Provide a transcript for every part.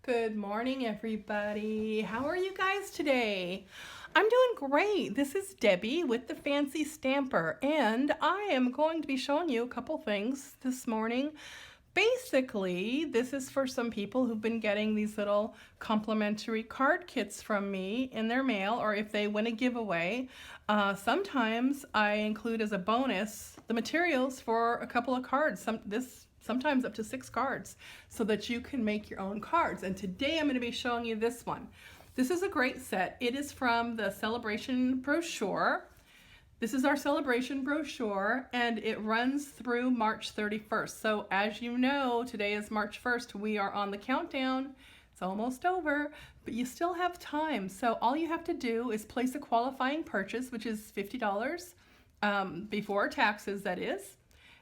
Good morning, everybody. How are you guys today? I'm doing great. This is Debbie with the Fancy Stamper, and I am going to be showing you a couple things this morning. Basically, this is for some people who've been getting these little complimentary card kits from me in their mail, or if they win a giveaway. Sometimes I include as a bonus the materials for a couple of cards. Sometimes up to 6 cards, so that you can make your own cards. And today I'm going to be showing you this one. This is a great set. It is from the Celebration brochure. This is our celebration brochure, and it runs through March 31st. So as you know, today is March 1st. We are on the countdown. It's almost over, but you still have time. So all you have to do is place a qualifying purchase, which is $50 before taxes, that is.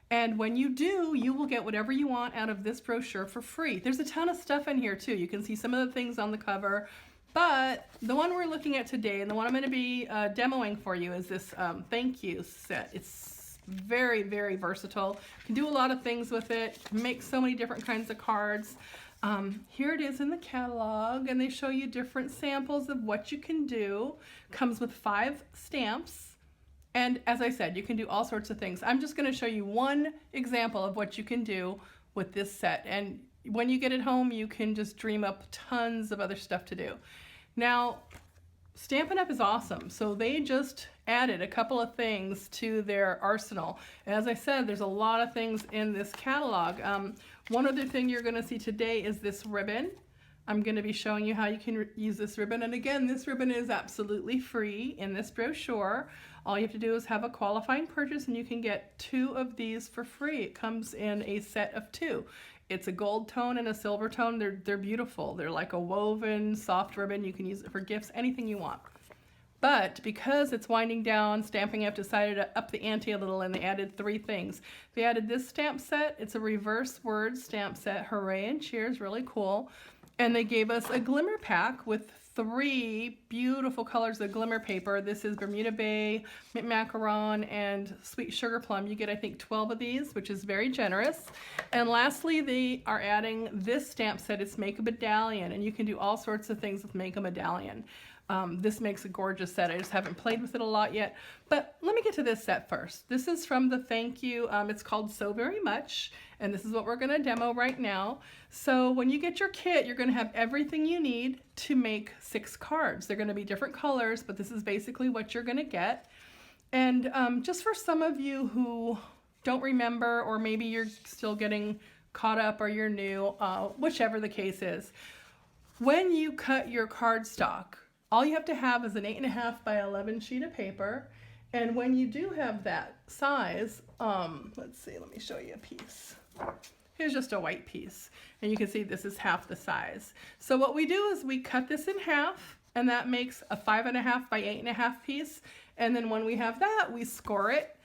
And when you do, you will get whatever you want out of this brochure for free. There's a ton of stuff in here too. You can see some of the things on the cover, but the one we're looking at today and the one I'm going to be demoing for you is this thank you set. It's very, very versatile. You can do a lot of things with it, make so many different kinds of cards. Here it is in the catalog, and they show you different samples of what you can do. Comes with 5 stamps. And as I said, you can do all sorts of things. I'm just going to show you one example of what you can do with this set. And when you get it home, you can just dream up tons of other stuff to do. Now, Stampin' Up! Is awesome. So they just added a couple of things to their arsenal. As I said, there's a lot of things in this catalog. One other thing you're going to see today is this ribbon. I'm going to be showing you how you can use this ribbon. And again, this ribbon is absolutely free in this brochure. All you have to do is have a qualifying purchase, and you can get 2 of these for free. It comes in a set of 2. It's a gold tone and a silver tone. They're beautiful. They're like a woven soft ribbon. You can use it for gifts, anything you want. But because it's winding down, Stampin' Up! Decided to up the ante a little, and they added 3 things. They added this stamp set. It's a reverse word stamp set. Hooray and cheers, really cool. And they gave us a glimmer pack with 3 beautiful colors of glimmer paper. This is Bermuda Bay, Mint Macaron, and Sweet Sugar Plum. You get, I think, 12 of these, which is very generous. And lastly, they are adding this stamp set. It's Make a Medallion, and you can do all sorts of things with Make a Medallion. This makes a gorgeous set. I just haven't played with it a lot yet. But let me get to this set first. This is from the thank you. It's called So Very Much, and this is what we're going to demo right now. So when you get your kit, you're going to have everything you need to make 6 cards. They're going to be different colors, but this is basically what you're going to get. And just for some of you who don't remember, or maybe you're still getting caught up or you're new, whichever the case is, when you cut your cardstock, all you have to have is an 8.5 by 11 sheet of paper. And when you do have that size, let's see, let me show you a piece. Here's just a white piece. And you can see this is half the size. So what we do is we cut this in half, and that makes a 5.5 by 8.5 piece. And then when we have that, we score it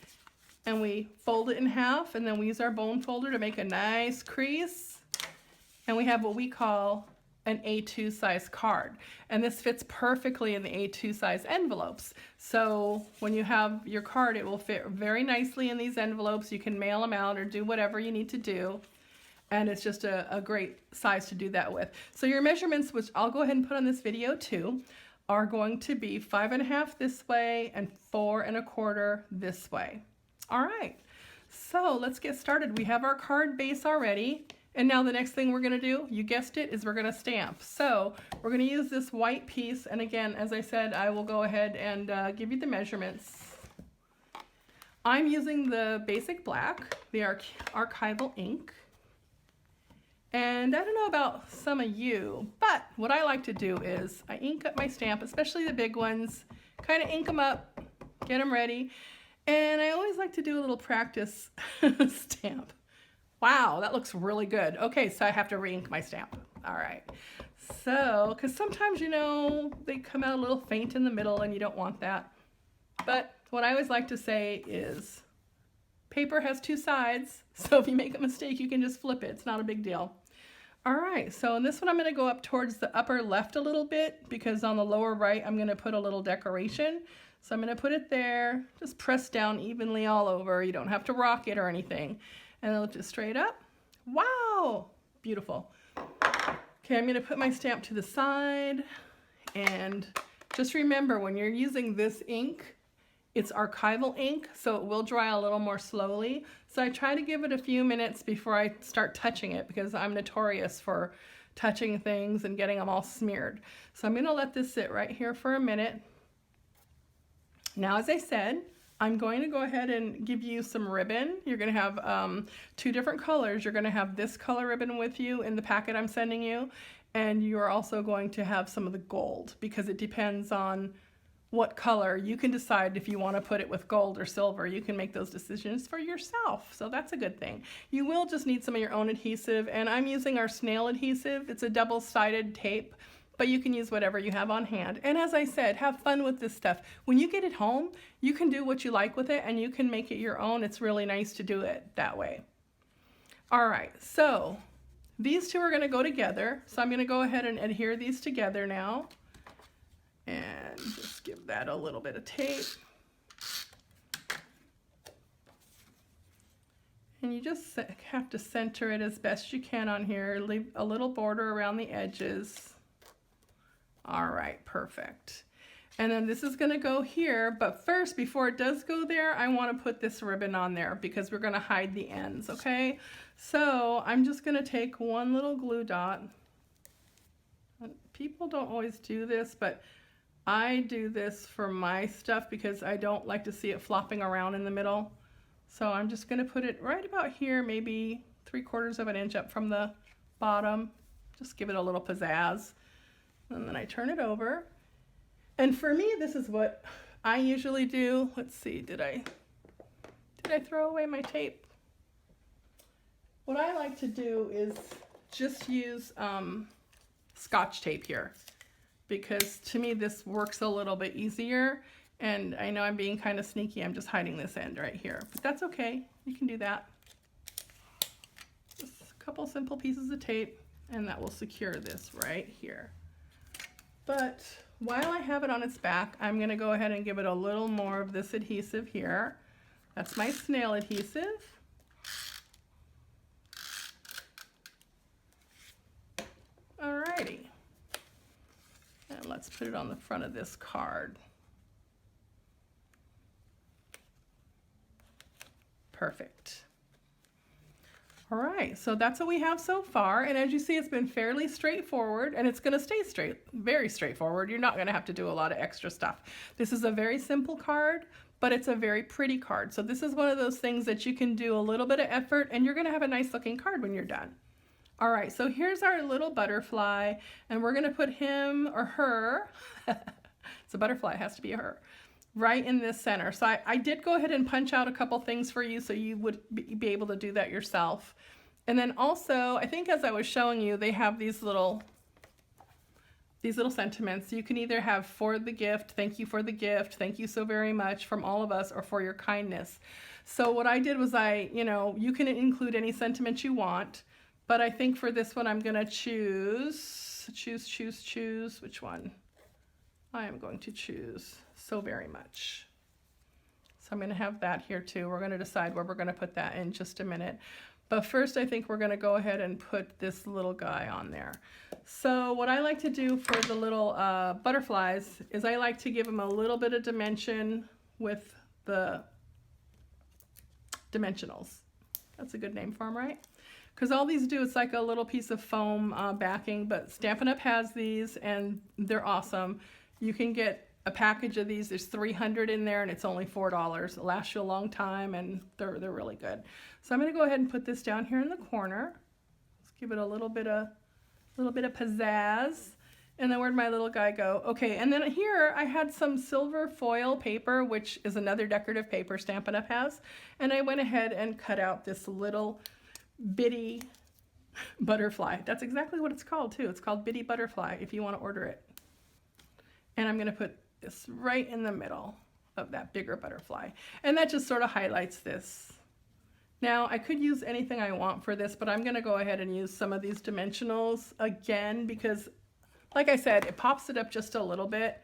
and we fold it in half, and then we use our bone folder to make a nice crease. And we have what we call an A2 size card, and this fits perfectly in the A2 size envelopes. So when you have your card, it will fit very nicely in these envelopes. You can mail them out or do whatever you need to do, and it's just a great size to do that with. So your measurements, which I'll go ahead and put on this video too, are going to be 5.5 this way and 4.25 this way. All right, so let's get started. We have our card base already. And now the next thing we're going to do, you guessed it, is we're going to stamp. So we're going to use this white piece. And again, as I said, I will go ahead and give you the measurements. I'm using the basic black, the archival ink. And I don't know about some of you, but what I like to do is I ink up my stamp, especially the big ones, kind of ink them up, get them ready. And I always like to do a little practice stamp. Wow, that looks really good. Okay, so I have to re-ink my stamp. All right. So, because sometimes, you know, they come out a little faint in the middle and you don't want that. But what I always like to say is paper has 2 sides, so if you make a mistake, you can just flip it. It's not a big deal. All right, so in this one, I'm going to go up towards the upper left a little bit, because on the lower right, I'm going to put a little decoration. So I'm going to put it there, just press down evenly all over. You don't have to rock it or anything. And then lift it straight up. Wow, beautiful. Okay, I'm going to put my stamp to the side, and just remember when you're using this ink, it's archival ink, so it will dry a little more slowly. So I try to give it a few minutes before I start touching it because I'm notorious for touching things and getting them all smeared. So I'm going to let this sit right here for a minute. Now, as I said, I'm going to go ahead and give you some ribbon. You're going to have 2 different colors. You're going to have this color ribbon with you in the packet I'm sending you, and you're also going to have some of the gold because it depends on what color. You can decide if you want to put it with gold or silver. You can make those decisions for yourself, so that's a good thing. You will just need some of your own adhesive, and I'm using our snail adhesive. It's a double-sided tape, but you can use whatever you have on hand. And as I said, have fun with this stuff. When you get it home, you can do what you like with it and you can make it your own. It's really nice to do it that way. All right, so these 2 are going to go together. So I'm going to go ahead and adhere these together now. And just give that a little bit of tape. And you just have to center it as best you can on here. Leave a little border around the edges. All right, perfect. And then this is going to go here, but first, before it does go there, I want to put this ribbon on there because we're going to hide the ends, okay? So I'm just going to take one little glue dot. People don't always do this, but I do this for my stuff because I don't like to see it flopping around in the middle. So I'm just going to put it right about here, maybe 3/4 of an inch up from the bottom. Just give it a little pizzazz. And then I turn it over. And for me, this is what I usually do. Let's see, did I throw away my tape? What I like to do is just use Scotch tape here, because to me this works a little bit easier. And I know I'm being kind of sneaky. I'm just hiding this end right here, but that's okay. You can do that. Just a couple simple pieces of tape, and that will secure this right here. But while I have it on its back, I'm going to go ahead and give it a little more of this adhesive here. That's my snail adhesive. Alrighty. And let's put it on the front of this card. Perfect. All right, so that's what we have so far. And as you see, it's been fairly straightforward, and it's going to stay very straightforward. You're not going to have to do a lot of extra stuff. This is a very simple card, but it's a very pretty card. So this is one of those things that you can do a little bit of effort, and you're going to have a nice looking card when you're done. All right, so here's our little butterfly, and we're going to put him or her, it's a butterfly, it has to be a her, right in this center. So I did go ahead and punch out a couple things for you so you would be able to do that yourself. And then also, I think as I was showing you, they have these little sentiments. You can either have for the gift, thank you for the gift, thank you so very much from all of us, or for your kindness. So what I did was you can include any sentiment you want, but I think for this one I'm gonna choose, which one? I am going to choose so very much. So I'm going to have that here too. We're going to decide where we're going to put that in just a minute. But first I think we're going to go ahead and put this little guy on there. So what I like to do for the little butterflies is I like to give them a little bit of dimension with the dimensionals. That's a good name for them, right? Because all these do, it's like a little piece of foam backing, but Stampin' Up! Has these and they're awesome. You can get a package of these. There's 300 in there and it's only $4. It lasts you a long time and they're really good. So I'm going to go ahead and put this down here in the corner. Let's give it a little bit of pizzazz. And then where'd my little guy go? Okay, and then here I had some silver foil paper, which is another decorative paper Stampin' Up! Has. And I went ahead and cut out this little bitty butterfly. That's exactly what it's called too. It's called Bitty Butterfly if you want to order it. And I'm going to put this right in the middle of that bigger butterfly. And that just sort of highlights this. Now I could use anything I want for this, but I'm going to go ahead and use some of these dimensionals again because like I said, it pops it up just a little bit.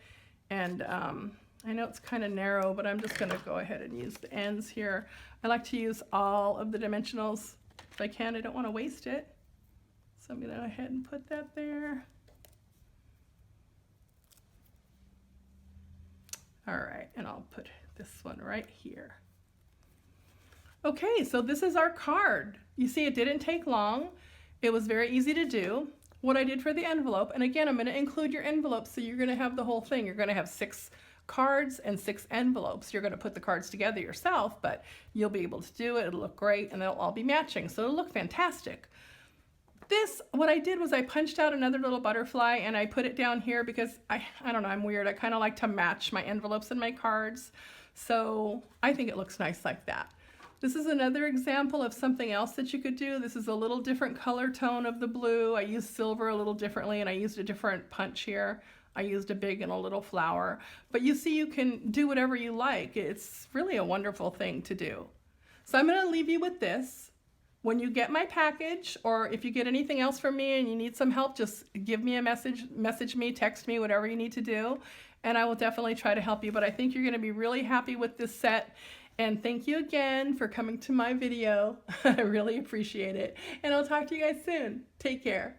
And I know it's kind of narrow, but I'm just going to go ahead and use the ends here. I like to use all of the dimensionals if I can. I don't want to waste it. So I'm going to go ahead and put that there. All right, and I'll put this one right here. Okay, so this is our card. You see, it didn't take long. It was very easy to do. What I did for the envelope, and again, I'm going to include your envelope, so you're going to have the whole thing. You're going to have 6 cards and 6 envelopes. You're going to put the cards together yourself, but you'll be able to do it. It'll look great, and they'll all be matching, so it'll look fantastic. This, what I did was I punched out another little butterfly and I put it down here because I don't know, I'm weird. I kind of like to match my envelopes and my cards. So I think it looks nice like that. This is another example of something else that you could do. This is a little different color tone of the blue. I used silver a little differently and I used a different punch here. I used a big and a little flower. But you see, you can do whatever you like. It's really a wonderful thing to do. So I'm going to leave you with this. When you get my package, or if you get anything else from me and you need some help, just give me a message me, text me, whatever you need to do, and I will definitely try to help you. But I think you're going to be really happy with this set. And thank you again for coming to my video. I really appreciate it. And I'll talk to you guys soon. Take care.